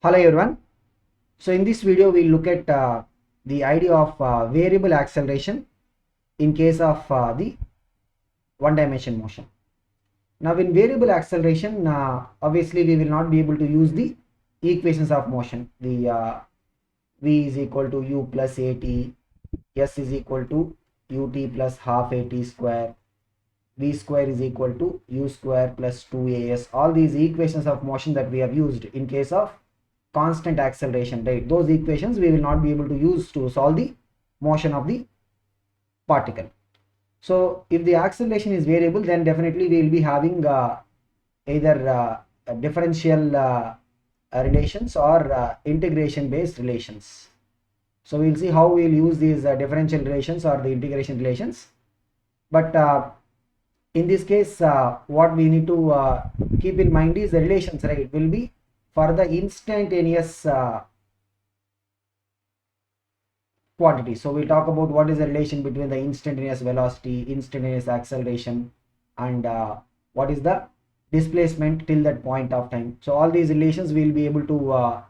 Hello everyone. So in this video we'll look at the idea of variable acceleration in case of the one dimension motion. Now in variable acceleration obviously we will not be able to use the equations of motion. The v is equal to u plus at, s is equal to ut plus half at square, v square is equal to u square plus 2as. All these equations of motion that we have used in case of constant acceleration, right? Those equations we will not be able to use to solve the motion of the particle. So if the acceleration is variable, then definitely we will be having either differential relations or integration based relations. So we'll see how we'll use these differential relations or the integration relations. But in this case, what we need to keep in mind is the relations, right? It will be for the instantaneous quantity. So we'll talk about what is the relation between the instantaneous velocity, instantaneous acceleration, and what is the displacement till that point of time. So all these relations we'll be able to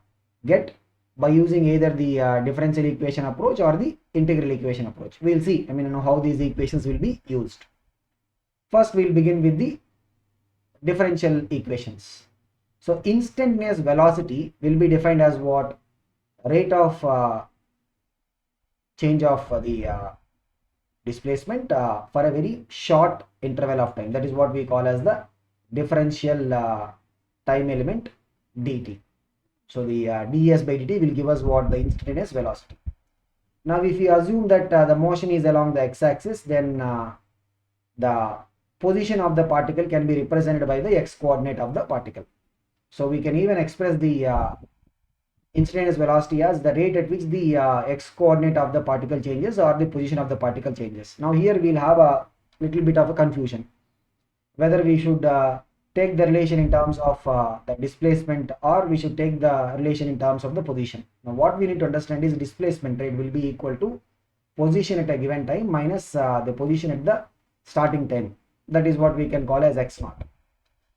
get by using either the differential equation approach or the integral equation approach. We'll see, how these equations will be used. First, we'll begin with the differential equations. So instantaneous velocity will be defined as what? Rate of change of the displacement for a very short interval of time. That is what we call as the differential time element dt. So the ds by dt will give us what? The instantaneous velocity. Now if we assume that the motion is along the x-axis, then the position of the particle can be represented by the x coordinate of the particle. So we can even express the instantaneous velocity as the rate at which the x coordinate of the particle changes or the position of the particle changes. Now here we'll have a little bit of a confusion whether we should take the relation in terms of the displacement or we should take the relation in terms of the position. Now what we need to understand is displacement rate will be equal to position at a given time minus the position at the starting time. That is what we can call as x naught.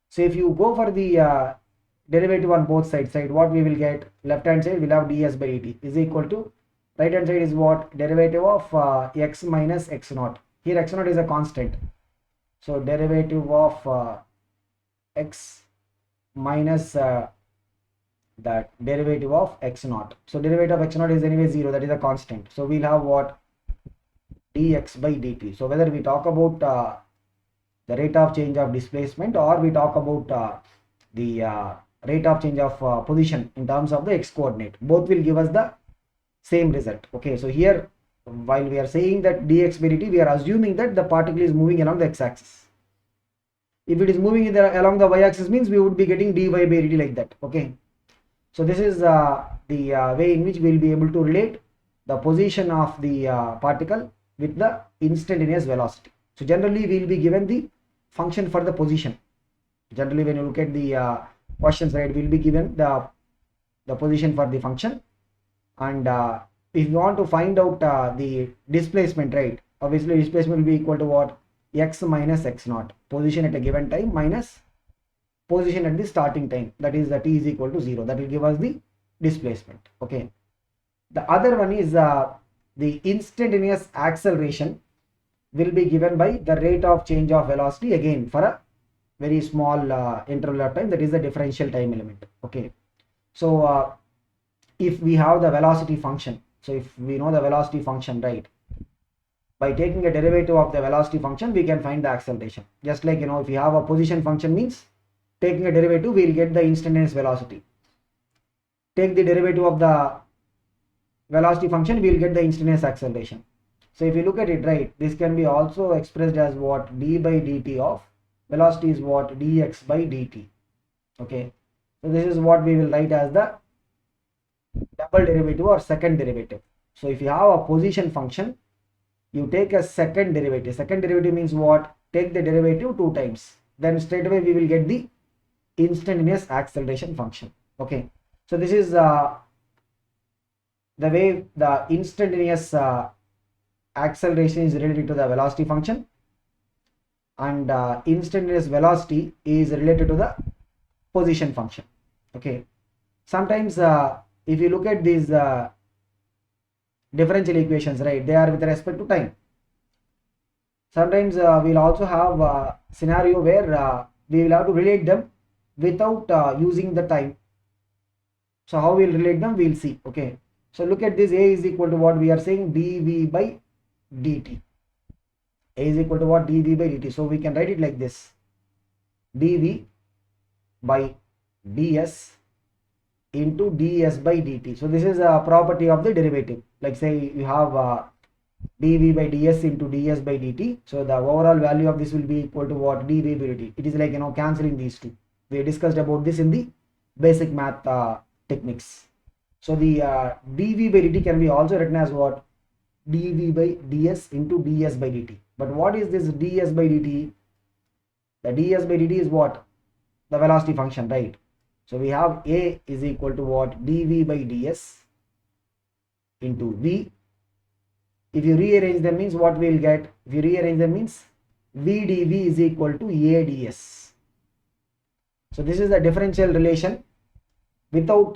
So if you go for the derivative on both sides, right, what we will get? Left hand side will have ds by dt is equal to, right hand side is what? Derivative of x minus x naught. Here x naught is a constant, so derivative of x minus that derivative of x naught. So derivative of x naught is anyway 0, that is a constant. So we'll have what? Dx by dt. So whether we talk about the rate of change of displacement or we talk about the rate of change of position in terms of the x coordinate, both will give us the same result. Okay, so here while we are saying that dx by dt, we are assuming that the particle is moving along the x-axis. If it is moving along the y-axis, means we would be getting dy by dt like that. Okay, so this is the way in which we will be able to relate the position of the particle with the instantaneous velocity. So generally we will be given the function for the position. Generally when you look at the questions, right, we will be given the position for the function, and if you want to find out the displacement, right, obviously displacement will be equal to what? X minus x naught, position at a given time minus position at the starting time, that is the t is equal to 0. That will give us the displacement. Okay, the other one is the instantaneous acceleration will be given by the rate of change of velocity, again for a very small interval of time, that is the differential time element. Okay, so if we have the velocity function, so if we know the velocity function, right, by taking a derivative of the velocity function we can find the acceleration. Just like, if you have a position function, means taking a derivative we will get the instantaneous velocity. Take the derivative of the velocity function, we will get the instantaneous acceleration. So if you look at it, right, this can be also expressed as what? D by dt of velocity is what? Dx by dt. Okay, so this is what we will write as the double derivative or second derivative. So if you have a position function, you take a second derivative. Second derivative means what? Take the derivative 2 times, then straight away we will get the instantaneous acceleration function. Okay, so this is the way the instantaneous acceleration is related to the velocity function, and instantaneous velocity is related to the position function. Okay, Sometimes if you look at these differential equations, right, they are with respect to time. Sometimes we'll also have a scenario where we will have to relate them without using the time. So how we'll relate them, we'll see. Okay, so look at this. A is equal to what we are saying, dv by dt. A is equal to what, dv by dt. So we can write it like this, dv by ds into ds by dt. So this is a property of the derivative. Like say you have dv by ds into ds by dt. So the overall value of this will be equal to what, dv by dt. It is like, cancelling these two. We discussed about this in the basic math techniques. So the dv by dt can be also written as what, dv by ds into ds by dt. But what is this ds by dt? The ds by dt is what, the velocity function, right? So we have a is equal to what, dv by ds into v. If you rearrange them, means what we'll get, if you rearrange them, means v dv is equal to a ds. So this is the differential relation without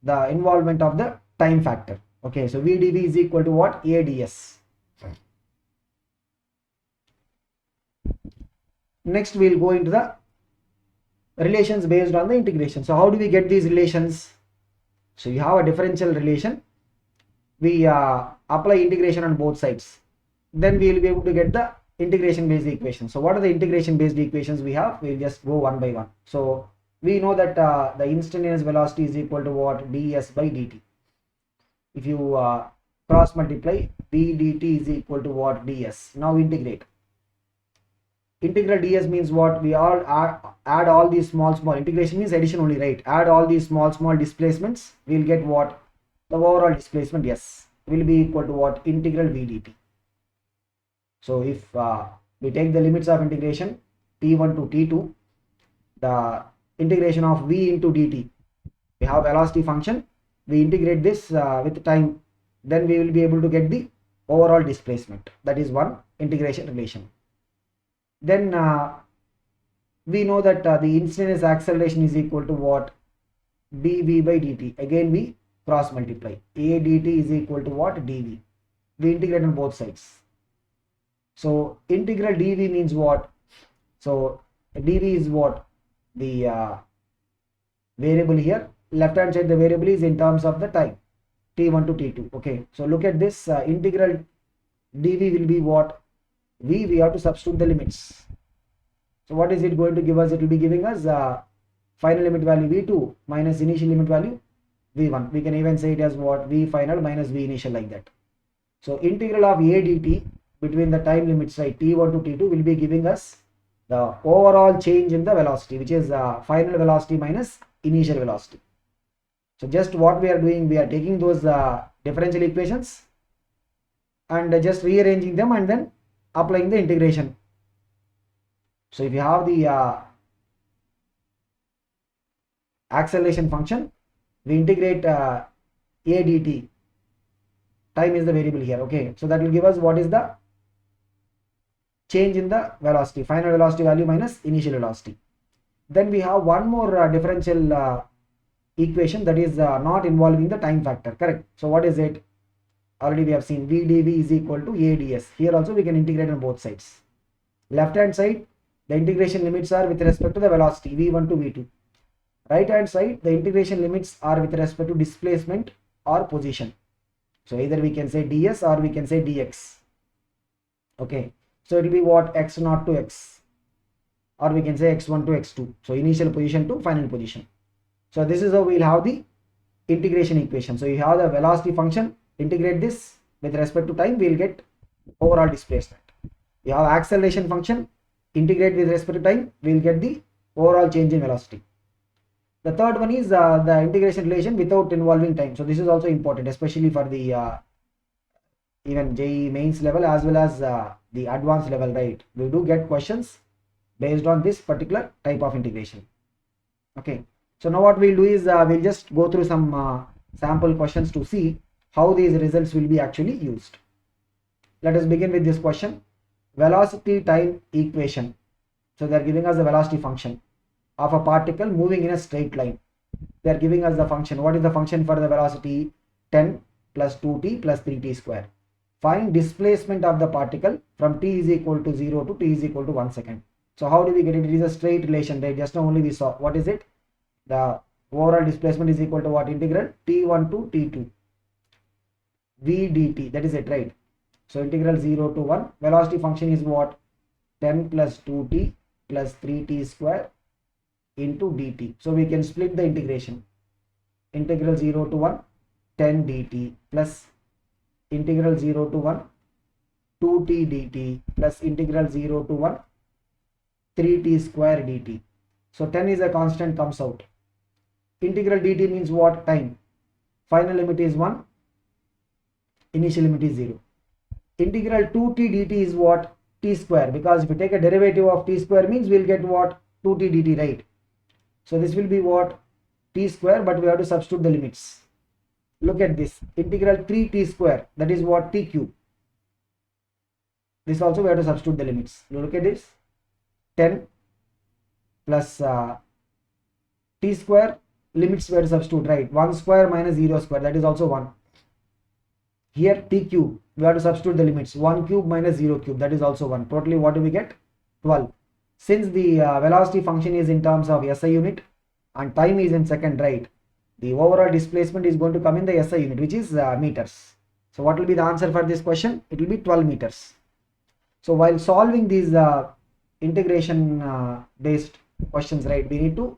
the involvement of the time factor. Okay, so v dv is equal to what, a ds. Next we'll go into the relations based on the integration. So how do we get these relations? So you have a differential relation, we apply integration on both sides, then we will be able to get the integration based equation. So what are the integration based equations we have? We'll just go one by one. So we know that the instantaneous velocity is equal to what, ds by dt. If you cross multiply, v dt is equal to what, ds. Now integrate. Integral ds means what, we all add all these small integration means addition only, right? Add all these small displacements, we'll get what, the overall displacement, yes, will be equal to what, integral v dt. So if we take the limits of integration t1 to t2, the integration of v into dt, we have velocity function, we integrate this with time, then we will be able to get the overall displacement. That is one integration relation. Then we know that the instantaneous acceleration is equal to what, dv by dt. Again we cross multiply, a dt is equal to what, dv. We integrate on both sides. So integral dv means what, so dv is what, the variable here, left hand side the variable is in terms of the time, t1 to t2. Okay, so look at this, integral dv will be what, we have to substitute the limits. So what is it going to give us? It will be giving us final limit value v2 minus initial limit value v1. We can even say it as what, v final minus v initial, like that. So integral of a dt between the time limits, right, t1 to t2 will be giving us the overall change in the velocity, which is final velocity minus initial velocity. So just what we are doing, we are taking those differential equations and just rearranging them and then applying the integration. So if you have the acceleration function, we integrate a dt, time is the variable here. Okay, so that will give us what is the change in the velocity, final velocity value minus initial velocity. Then we have one more differential equation that is not involving the time factor, correct? So what is it? Already we have seen v dv is equal to a ds. Here also we can integrate on both sides. Left hand side, the integration limits are with respect to the velocity v1 to v2. Right hand side, the integration limits are with respect to displacement or position. So either we can say ds or we can say dx. Okay, so it will be what, x0 to x, or we can say x1 to x2. So initial position to final position. So this is how we'll have the integration equation. So you have the velocity function, integrate this with respect to time, we'll get overall displacement. You have acceleration function, integrate with respect to time, we'll get the overall change in velocity. The third one is the integration relation without involving time. So this is also important, especially for the even JEE mains level as well as the advanced level, right? We do get questions based on this particular type of integration. Okay, so now what we'll do is we'll just go through some sample questions to see how these results will be actually used. Let us begin with this question. Velocity time equation. So they are giving us the velocity function of a particle moving in a straight line. they are giving us the function. What is the function for the velocity? 10 plus 2t plus 3t square. Find displacement of the particle from t is equal to 0 to t is equal to 1 second. So how do we get it? It is a straight relation, right? Just now only we saw. What is it? The overall displacement is equal to what? Integral t1 to t2 v dt. That is it, right? So integral 0 to 1. Velocity function is what? 10 plus 2t plus 3t square into dt. So we can split the integration. Integral 0 to 1 10 dt plus integral 0 to 1 2t dt plus integral 0 to 1 3t square dt. So 10 is a constant, comes out. Integral dt means what? Time. Final limit is 1, initial limit is 0. Integral 2t dt is what? T square, because if we take a derivative of t square means we'll get what? 2t dt, right? So this will be what? T square, but we have to substitute the limits. Look at this. Integral 3t square, that is what? T cube. This also we have to substitute the limits. Look at this. 10 plus t square, limits we have to substitute, right? 1 square minus 0 square, that is also 1. Here t cube, we have to substitute the limits. 1 cube minus 0 cube, that is also 1. Totally what do we get? 12. Since the velocity function is in terms of SI unit and time is in second, right? The overall displacement is going to come in the SI unit, which is meters. So what will be the answer for this question? It will be 12 meters. So while solving these integration based questions, right, we need to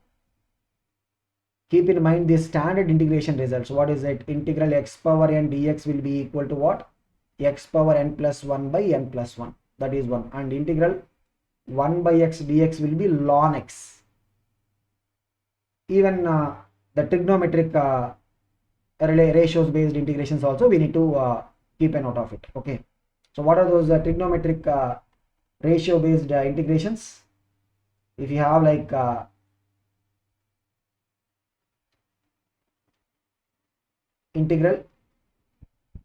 keep in mind the standard integration results. What is it? Integral x power n dx will be equal to what? X power n plus 1 by n plus 1. That is 1. And integral 1 by x dx will be ln x. Even the trigonometric ratios based integrations also we need to keep a note of it. Okay. So what are those trigonometric ratio based integrations? If you have like integral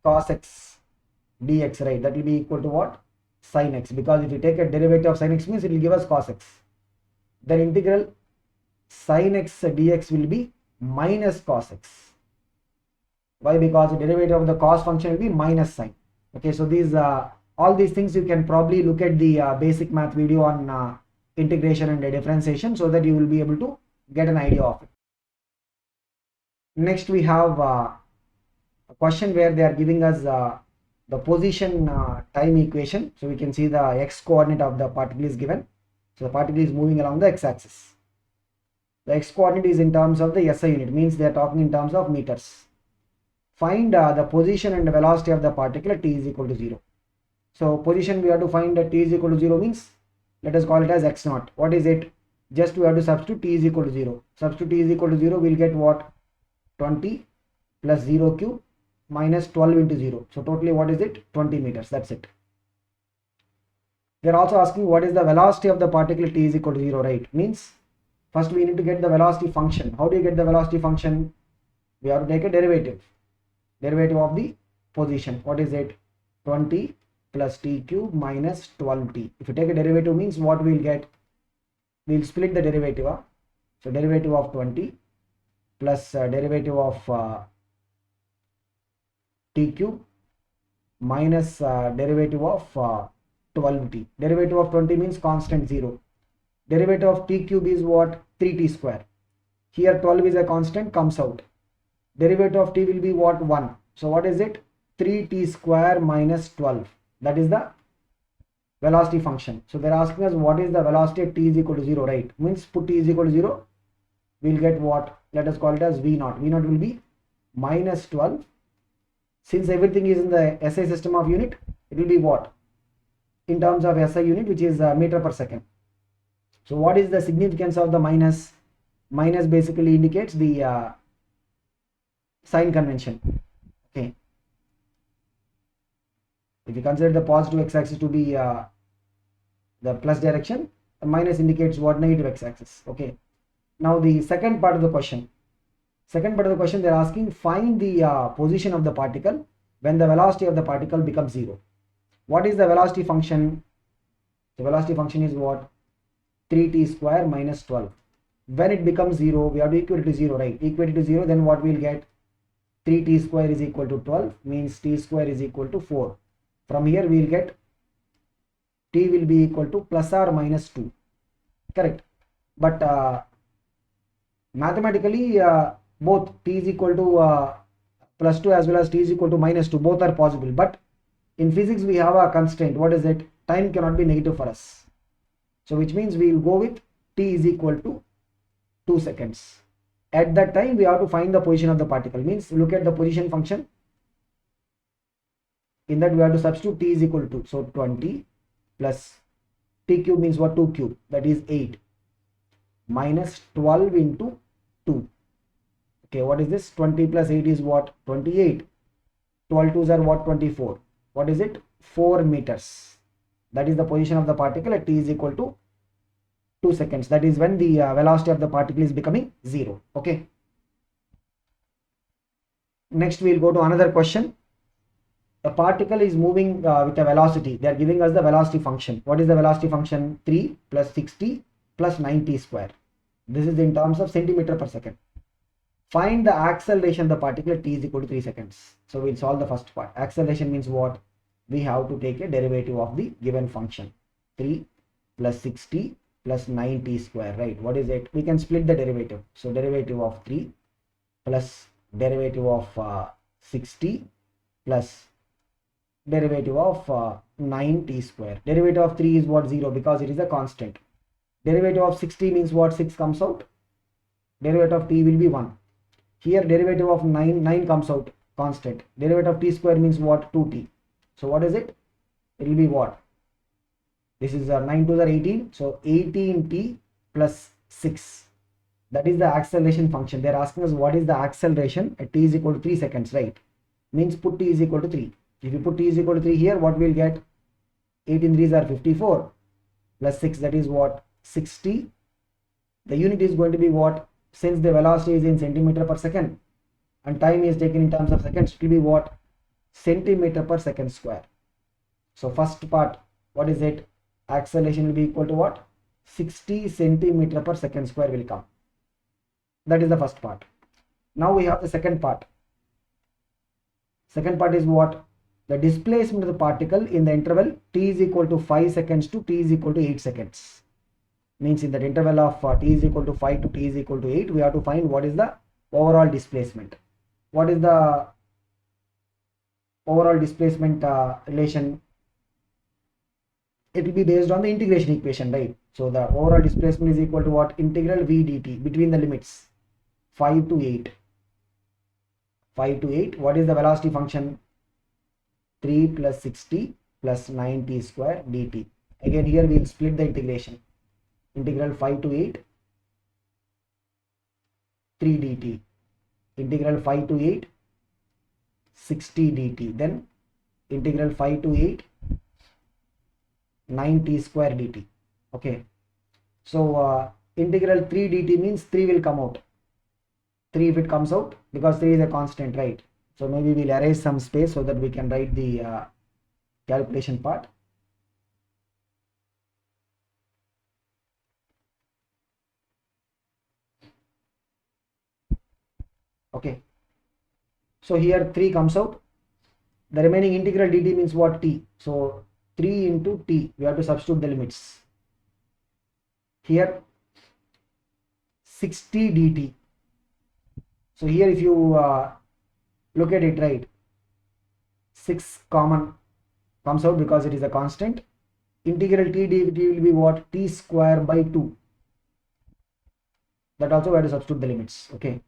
cos x dx, right, that will be equal to what? Sin x, because if you take a derivative of sin x means it will give us cos x. Then integral sin x dx will be minus cos x. Why? Because the derivative of the cos function will be minus sin. Okay, so these all these things you can probably look at the basic math video on integration and differentiation, so that you will be able to get an idea of it. Next we have a question where they are giving us the position time equation. So we can see the x coordinate of the particle is given. So the particle is moving along the x-axis. The x coordinate is in terms of the SI unit, means they are talking in terms of meters. Find the position and the velocity of the particle at t is equal to 0. So position we have to find at t is equal to 0 means let us call it as x naught. What is it? Just we have to substitute t is equal to 0. Substitute t is equal to 0, we'll get what? 20 plus 0 cube minus 12 into 0. So totally what is it? 20 meters. That's it. They're also asking what is the velocity of the particle t is equal to 0, right? Means first we need to get the velocity function. How do you get the velocity function? We have to take a derivative. Derivative of the position. What is it? 20 plus t cube minus 12t. If you take a derivative means what we'll get? We'll split the derivative. So derivative of 20 plus derivative of t cube minus derivative of 12t. Derivative of 20 means constant 0. Derivative of t cube is what? 3t square. Here 12 is a constant, comes out. Derivative of t will be what? 1. So what is it? 3t square minus 12. That is the velocity function. So they're asking us what is the velocity at t is equal to 0, right? Means put t is equal to 0. We'll get what? Let us call it as v naught. V naught will be minus 12. Since everything is in the SI system of unit, it will be what? In terms of SI unit, which is meter per second. So what is the significance of the minus? Minus basically indicates the sign convention. Okay. If you consider the positive x-axis to be the plus direction, the minus indicates what? Negative x-axis. Okay. Now the second part of the question. Second part of the question, they're asking find the position of the particle when the velocity of the particle becomes 0. What is the velocity function? The velocity function is what? 3t square minus 12. when it becomes 0, we have to equate it to 0, right? Equate it to 0, then what we'll get? 3t square is equal to 12, means t square is equal to 4. From here we'll get t will be equal to plus or minus 2, correct? But mathematically both t is equal to plus 2 as well as t is equal to minus 2, both are possible. But in physics we have a constraint. What is it? Time cannot be negative for us. So which means we will go with t is equal to 2 seconds. At that time we have to find the position of the particle, means look at the position function. In that we have to substitute t is equal to, so 20 plus t cube means what? 2 cube, that is 8, minus 12 into 2. Okay, what is this? 20 plus 8 is what? 28. 12 twos are what? 24. What is it? 4 meters. That is the position of the particle at t is equal to 2 seconds. That is when the velocity of the particle is becoming 0. Okay. Next we'll go to another question. A particle is moving with a velocity. They are giving us the velocity function. What is the velocity function? 3 plus 60 plus 90 square. This is in terms of centimeter per second. Find the acceleration of the particle at t is equal to 3 seconds. So we'll solve the first part. Acceleration means what? We have to take a derivative of the given function. 3 plus 60 plus 90 square, right? What is it? We can split the derivative. So derivative of 3 plus derivative of 60 plus derivative of 90 square. Derivative of 3 is what? 0, because it is a constant. Derivative of 60 means what? 6 comes out. Derivative of t will be 1. Here derivative of 9 comes out, constant. Derivative of t square means what? 2t. So what is it? It will be what? This is 9 2s are 18. So 18t plus 6. That is the acceleration function. They are asking us what is the acceleration at t is equal to 3 seconds, right? Means put t is equal to 3. If you put t is equal to 3 here, what we'll get? 18 3s are 54 plus 6, that is what? 60. The unit is going to be what? Since the velocity is in centimeter per second and time is taken in terms of seconds, it will be what? Centimeter per second square. So first part, what is it? Acceleration will be equal to what? 60 centimeter per second square will come. That is the first part. Now we have the second part. Second part is what? The displacement of the particle in the interval t is equal to 5 seconds to t is equal to 8 seconds. Means in that interval of t is equal to 5 to t is equal to 8, we have to find what is the overall displacement. What is the overall displacement relation? It will be based on the integration equation, right? So the overall displacement is equal to what? Integral v dt between the limits 5 to 8. 5 to 8. What is the velocity function? 3 plus 60 plus 90 square dt. Again here we will split the integration. Integral 5 to 8 3 dt, integral 5 to 8 60 dt, then integral 5 to 8 90 square dt. Okay, so integral 3 dt means 3 will come out. 3 if it comes out, because 3 is a constant, right? So maybe we'll erase some space so that we can write the calculation part. Okay, so here 3 comes out. The remaining integral dt means what? T. So 3 into t, we have to substitute the limits. Here 60 dt. So here if you look at it, right, 6 common comes out because it is a constant. Integral t dt will be what? T square by 2. That also we have to substitute the limits. Okay,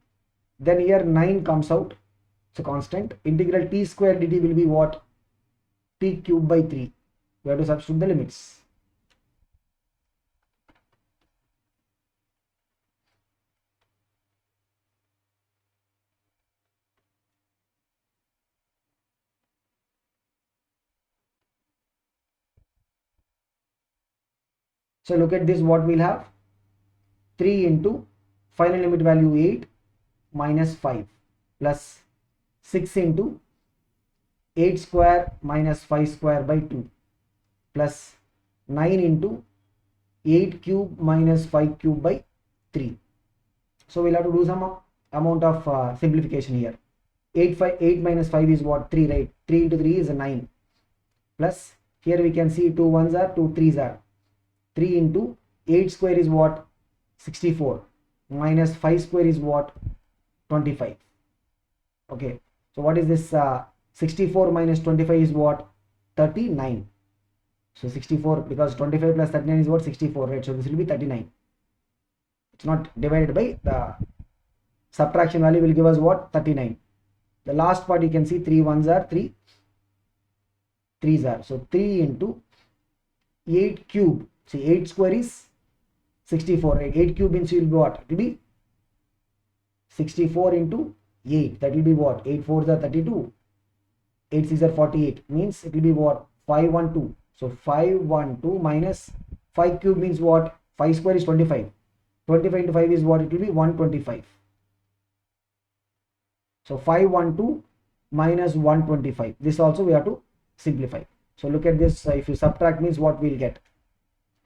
then here 9 comes out, it's a constant. Integral t square dt will be what? T cube by 3. We have to substitute the limits. So look at this, what we'll have? 3 into final limit value 8 minus 5 plus 6 into 8 square minus 5 square by 2 plus 9 into 8 cube minus 5 cube by 3. So we'll have to do some amount of simplification here. 8 minus 5 is what? 3, right? 3 into 3 is a 9. Plus here we can see 2 1s are 2 3s are 3 into 8 square is what? 64 minus 5 square is what? 25. Okay, so what is this? 64 minus 25 is what? 39. So 64, because 25 plus 39 is what? 64, right? So this will be 39. It's not divided by the subtraction value will give us what? 39. The last part you can see 3 1s are 3 3s are. So 3 into 8 cube. See, 8 square is 64, right? 8 cube means will be what? It will be 64 into 8. That will be what? 8 4s are 32. 8 6 are 48. Means it will be what? 512. So 512 minus 5 cube means what? 5 square is 25. 25 into 5 is what? It will be 125. So 512 minus 125. This also we have to simplify. So look at this. If you subtract means what we'll get.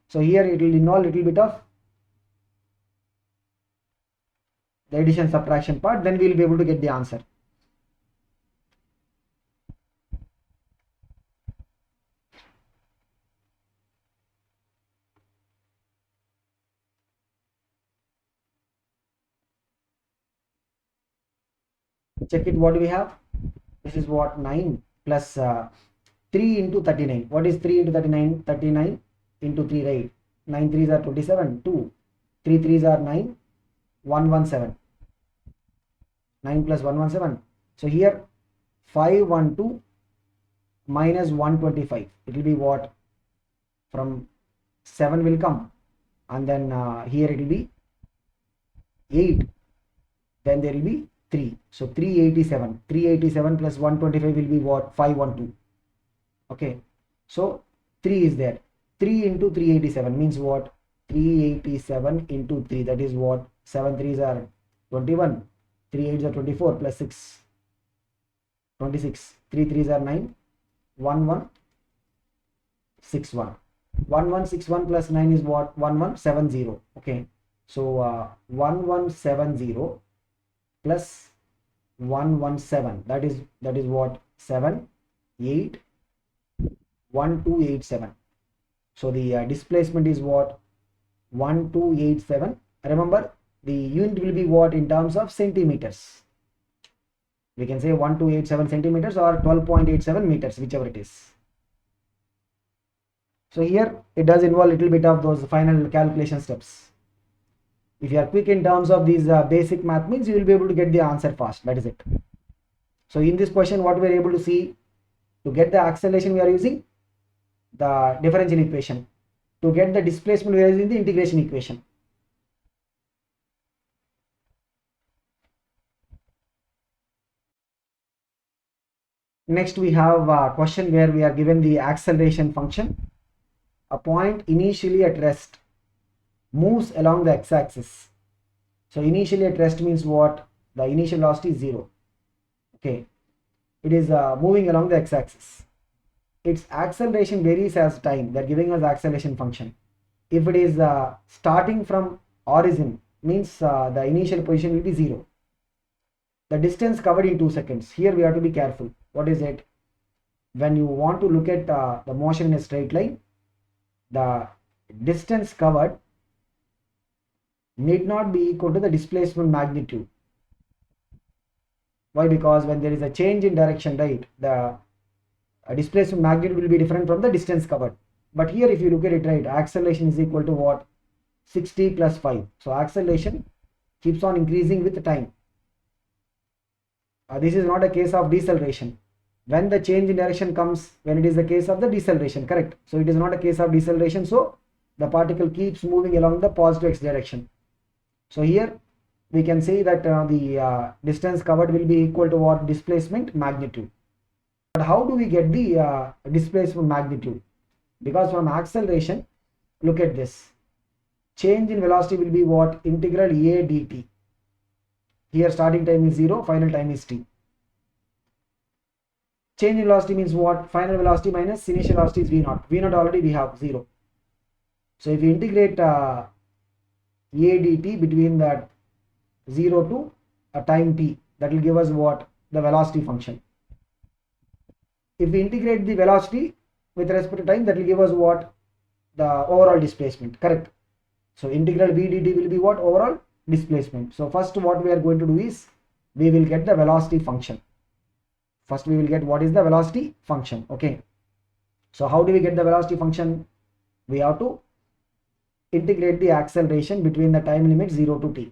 So here it will involve little bit of the addition subtraction part. Then we will be able to get the answer. Check it, what do we have? This is what? 9 plus 3 into 39. What is 3 into 39? 39 into 3, right? 9 3s are 27. 2 3 3s are 9. 117. 9 plus 117. So here 512 minus 125. It will be what? From 7 will come, and then here it will be 8. Then there will be 3. So 387. 387 plus 125 will be what? 512. Okay. So 3 is there. 3 into 387 means what? 387 into 3. That is what? 7 3s are 21. 3 8s are 24 plus 6. 26. 3 3s are 9. 1161. 1161 plus 9 is what? 1170. Okay. So 1170 plus 117, that is what? 7 8 1287. So the displacement is what? 1287. Remember, the unit will be what in terms of centimeters. We can say 1287 centimeters or 12.87 meters, whichever it is. So here it does involve a little bit of those final calculation steps. If you are quick in terms of these basic math means, you will be able to get the answer fast. That is it. So in this question, what we are able to see, to get the acceleration we are using the differential equation. To get the displacement we are using the integration equation. Next we have a question where we are given the acceleration function. A point initially at rest moves along the x-axis. So initially at rest means what? The initial velocity is 0. Okay, it is moving along the x-axis. Its acceleration varies as time. They are giving us acceleration function. If it is starting from origin means the initial position will be 0. The distance covered in 2 seconds. Here we have to be careful. What is it? When you want to look at the motion in a straight line, the distance covered need not be equal to the displacement magnitude. Why? Because when there is a change in direction, right, the displacement magnitude will be different from the distance covered. But here if you look at it, right, acceleration is equal to what? 60 plus 5. So acceleration keeps on increasing with time. This is not a case of deceleration. When the change in direction comes, when it is the case of the deceleration, correct? So it is not a case of deceleration. So the particle keeps moving along the positive x direction. So here we can say that the distance covered will be equal to what? Displacement magnitude. But how do we get the displacement magnitude? Because from acceleration, look at this. Change in velocity will be what? Integral a dt. Here starting time is 0, final time is t. Change in velocity means what? Final velocity minus initial velocity is v0. v0 already we have 0. So if you integrate a dt between that 0 to a time t, that will give us what? The velocity function. If we integrate the velocity with respect to time, that will give us what? The overall displacement, correct? So integral v dt will be what? Overall displacement. So first what we are going to do is we will get the velocity function. First we will get what is the velocity function. Okay, so how do we get the velocity function? We have to integrate the acceleration between the time limit 0 to t.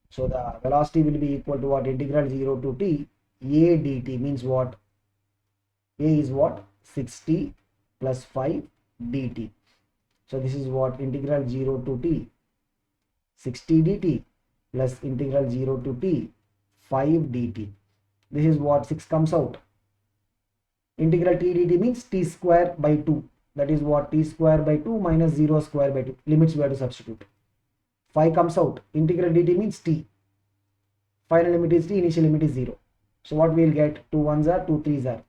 So the velocity will be equal to what? Integral 0 to t a dt means what? A is what? 60 plus 5 dt. So this is what? Integral 0 to t 60 dt plus integral 0 to t 5 dt. This is what? 6 comes out. Integral t dt means t square by 2. That is what? T square by 2 minus 0 square by 2. Limits we have to substitute. 5 comes out. Integral dt means t. Final limit is t, initial limit is 0. So what we will get? 2 1s are, 2 3s are.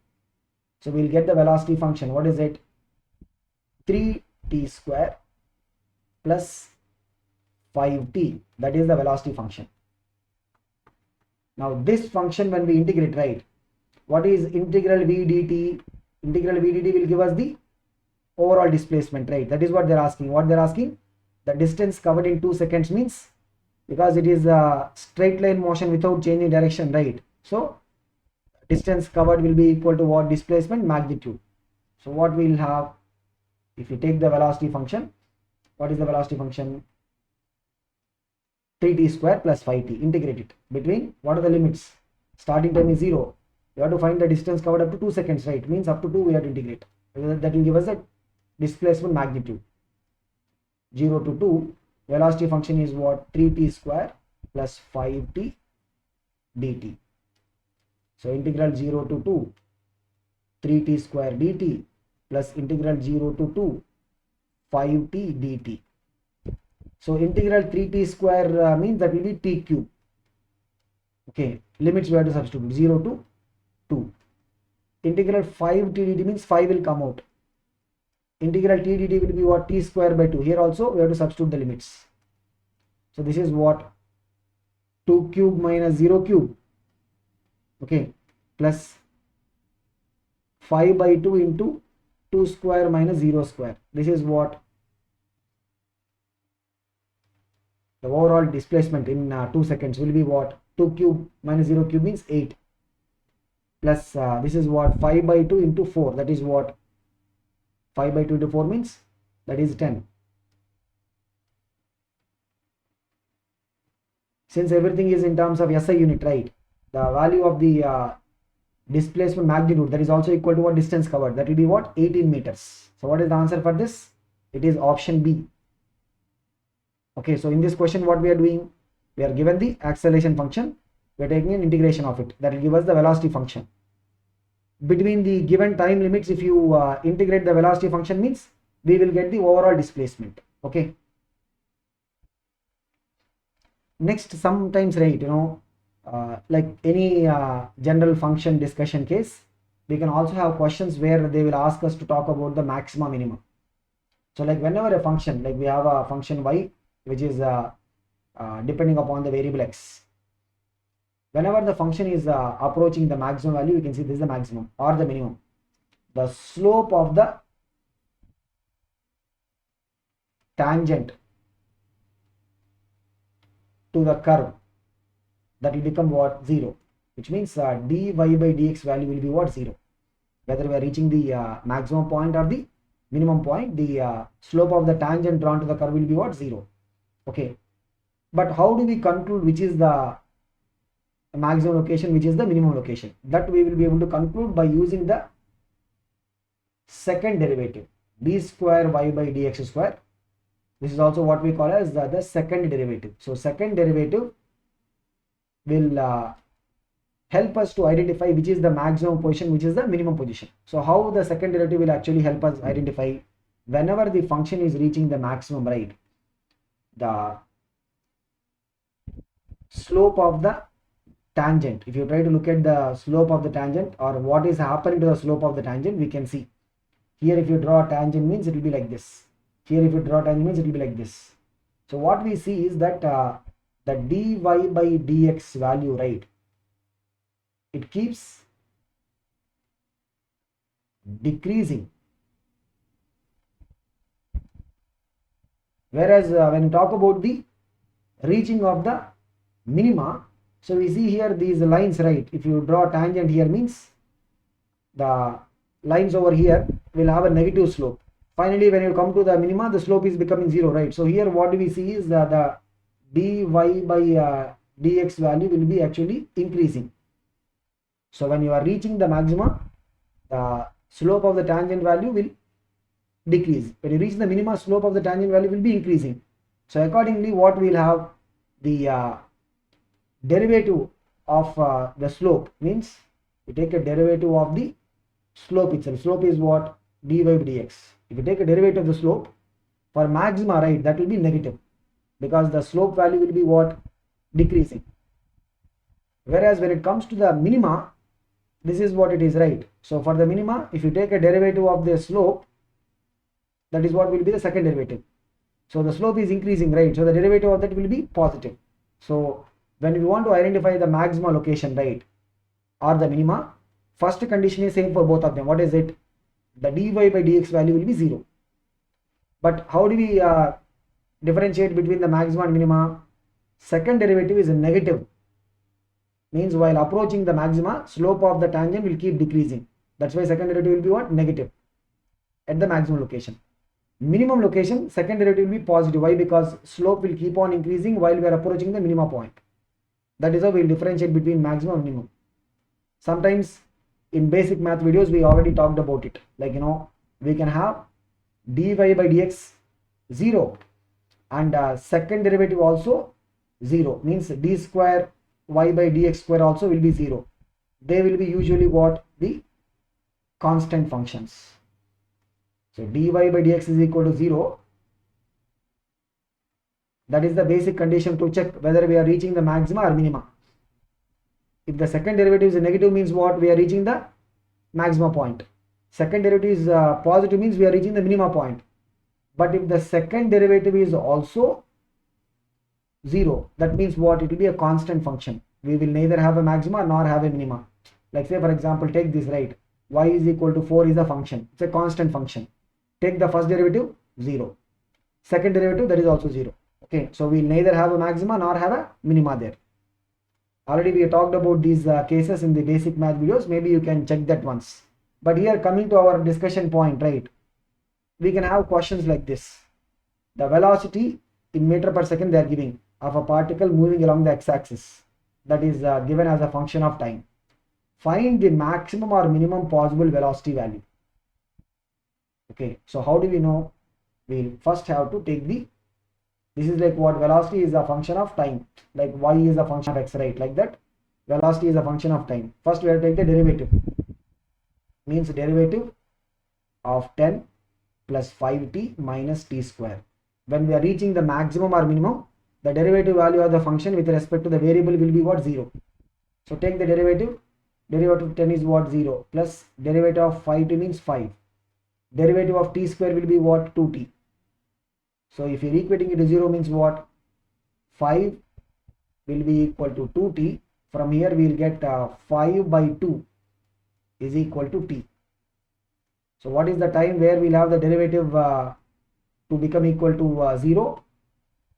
So we will get the velocity function. What is it? 3t square plus 5t. That is the velocity function. Now this function when we integrate, right? What is integral v dt? Integral v dt will give us the overall displacement, right? That is what they're asking. What they're asking? The distance covered in 2 seconds means, because it is a straight line motion without changing direction, right? So distance covered will be equal to what? Displacement magnitude. So what we'll have, if you take the velocity function, what is the velocity function? 3t square plus 5t. Integrate it between, what are the limits? Starting time is 0. You have to find the distance covered up to 2 seconds, right? Means up to 2 we have to integrate. That will give us a displacement magnitude. 0 to 2, velocity function is what? 3t square plus 5t dt. So integral 0 to 2 3t square dt plus integral 0 to 2 5t dt. So integral 3t square means that will be t cube. Okay, limits we have to substitute 0 to 2. Integral 5t dt means 5 will come out. Integral t dt will be what? T square by 2. Here also we have to substitute the limits. So this is what? 2 cube minus 0 cube. Okay, plus 5 by 2 into 2 square minus 0 square. This is what? The overall displacement in 2 seconds will be what? 2 cube minus 0 cube means 8. Plus this is what? 5 by 2 into 4. That is what? 5 by 2 into 4 means that is 10. Since everything is in terms of SI unit, right? The value of the displacement magnitude, that is also equal to what? Distance covered. That will be what? 18 meters. So what is the answer for this? It is option B. Okay, so in this question what we are doing? We are given the acceleration function. We are taking an integration of it. That will give us the velocity function. Between the given time limits, if you integrate the velocity function means we will get the overall displacement. Okay. Next, sometimes, right, like any general function discussion case, we can also have questions where they will ask us to talk about the maxima minimum. So like whenever a function, like we have a function y which is depending upon the variable x, whenever the function is approaching the maximum value, you can see this is the maximum or the minimum. The slope of the tangent to the curve, that will become what? 0, which means dy by dx value will be what? 0. Whether we are reaching the maximum point or the minimum point, the slope of the tangent drawn to the curve will be what? 0. Okay, but how do we conclude which is the maximum location, which is the minimum location? That we will be able to conclude by using the second derivative, d square y by dx square. This is also what we call as the second derivative. So second derivative will help us to identify which is the maximum position, which is the minimum position. So how the second derivative will actually help us identify whenever the function is reaching the maximum, right? The slope of the tangent, if you try to look at the slope of the tangent or what is happening to the slope of the tangent, we can see here if you draw a tangent means it will be like this. Here if you draw a tangent means it will be like this. So what we see is that the dy by dx value, right, it keeps decreasing. Whereas when you talk about the reaching of the minima, so we see here these lines, right, if you draw tangent here means the lines over here will have a negative slope. Finally, when you come to the minima, the slope is becoming 0, right? So here what we see is that the dy by dx value will be actually increasing. So when you are reaching the maxima, the slope of the tangent value will decrease. When you reach the minima, slope of the tangent value will be increasing. So accordingly, what we'll have, the derivative of the slope means you take a derivative of the slope itself. Slope is what? dy by dx. If you take a derivative of the slope for maxima, right, that will be negative because the slope value will be what? Decreasing. Whereas when it comes to the minima, this is what it is, right? So for the minima, if you take a derivative of the slope, that is what will be the second derivative. So the slope is increasing, right? So the derivative of that will be positive. So when we want to identify the maxima location, right, or the minima, first condition is same for both of them. What is it? The dy by dx value will be 0. But how do we differentiate between the maxima and minima? Second derivative is a negative. Means while approaching the maxima, slope of the tangent will keep decreasing. That's why second derivative will be what? Negative at the maximum location. Minimum location, second derivative will be positive. Why? Because slope will keep on increasing while we are approaching the minima point. That is how we will differentiate between maximum and minimum. Sometimes in basic math videos we already talked about it, like we can have dy by dx 0 and second derivative also 0, means d square y by dx square also will be 0. They will be usually what? The constant functions. So dy by dx is equal to 0. That is the basic condition to check whether we are reaching the maxima or minima. If the second derivative is negative, means what? We are reaching the maxima point. Second derivative is positive, means we are reaching the minima point. But if the second derivative is also 0, that means what? It will be a constant function. We will neither have a maxima nor have a minima. Like say for example, take this, right, y is equal to 4 is a function. It's a constant function. Take the first derivative 0, second derivative, that is also 0. Okay, so we'll neither have a maxima nor have a minima there. Already we talked about these cases in the basic math videos. Maybe you can check that once. But here coming to our discussion point, right, we can have questions like this. The velocity in meter per second they are giving of a particle moving along the x-axis, that is given as a function of time. Find the maximum or minimum possible velocity value. Okay, so how do we know? We'll first have to take this is like what? Velocity is a function of time, like y is a function of x, right? Like that, velocity is a function of time. First we have to take the derivative, means derivative of 10 plus 5t minus t square. When we are reaching the maximum or minimum, the derivative value of the function with respect to the variable will be what? 0. So take the derivative of 10 is what? 0, plus derivative of 5t means 5. Derivative of t square will be what? 2t. So if you're equating it to 0 means what? 5 will be equal to 2t. From here we will get 5 by 2 is equal to t. So what is the time where we'll have the derivative to become equal to 0?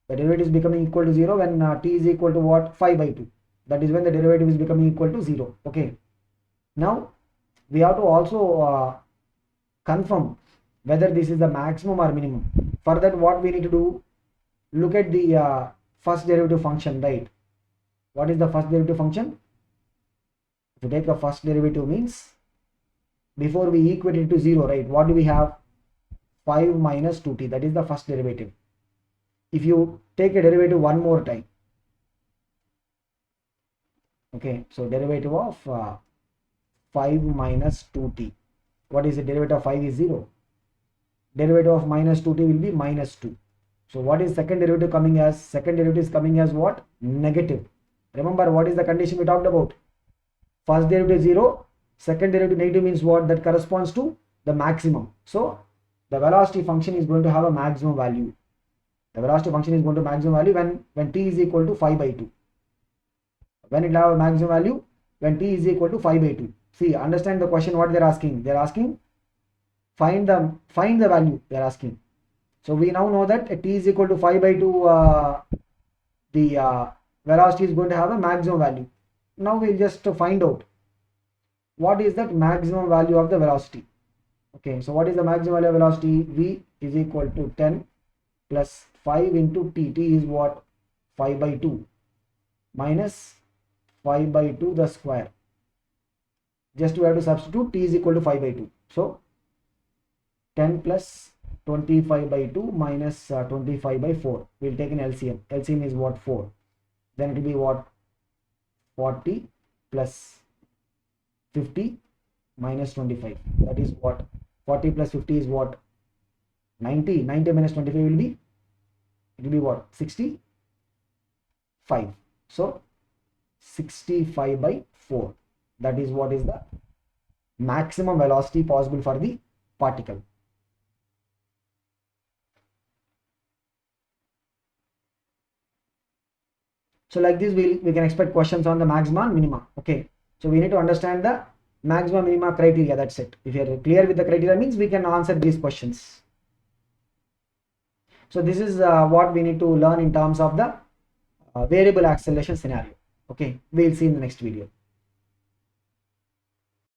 The derivative is becoming equal to 0 when t is equal to what? 5 by 2. That is when the derivative is becoming equal to 0. Okay. Now we have to also confirm whether this is the maximum or minimum. For that, what we need to do? Look at the first derivative function, right? What is the first derivative function? If you take a first derivative, means before we equate it to 0, right, what do we have? 5 minus 2t, that is the first derivative. If you take a derivative one more time, okay, so derivative of 5 minus 2t, what is the derivative of 5 is 0. Derivative of minus 2t will be minus 2. So what is second derivative coming as? Second derivative is coming as what? Negative. Remember what is the condition we talked about? First derivative 0, second derivative negative, means what? That corresponds to the maximum. So the velocity function is going to have a maximum value. The velocity function is going to maximum value when t is equal to 5 by 2. When it have a maximum value when t is equal to 5 by 2. See, understand the question what they're asking. They're asking find the value they're asking. So we now know that at t is equal to 5 by 2, the velocity is going to have a maximum value. Now we'll just find out what is that maximum value of the velocity. Okay, so what is the maximum value of velocity? V is equal to 10 plus 5 into t. T is what? 5 by 2 minus 5 by 2 the square. Just we have to substitute t is equal to 5 by 2. So 10 plus 25 by 2 minus 25 by 4. We'll take an LCM. LCM is what? 4. Then it will be what? 40 plus 50 minus 25. That is what? 40 plus 50 is what? 90. 90 minus 25 will be? It will be what? 65. So 65 by 4. That is what is the maximum velocity possible for the particle. So like this we can expect questions on the maxima and minima. Okay, so we need to understand the maxima minima criteria. That's it. If you are clear with the criteria, means we can answer these questions. So this is what we need to learn in terms of the variable acceleration scenario. Okay, we'll see in the next video.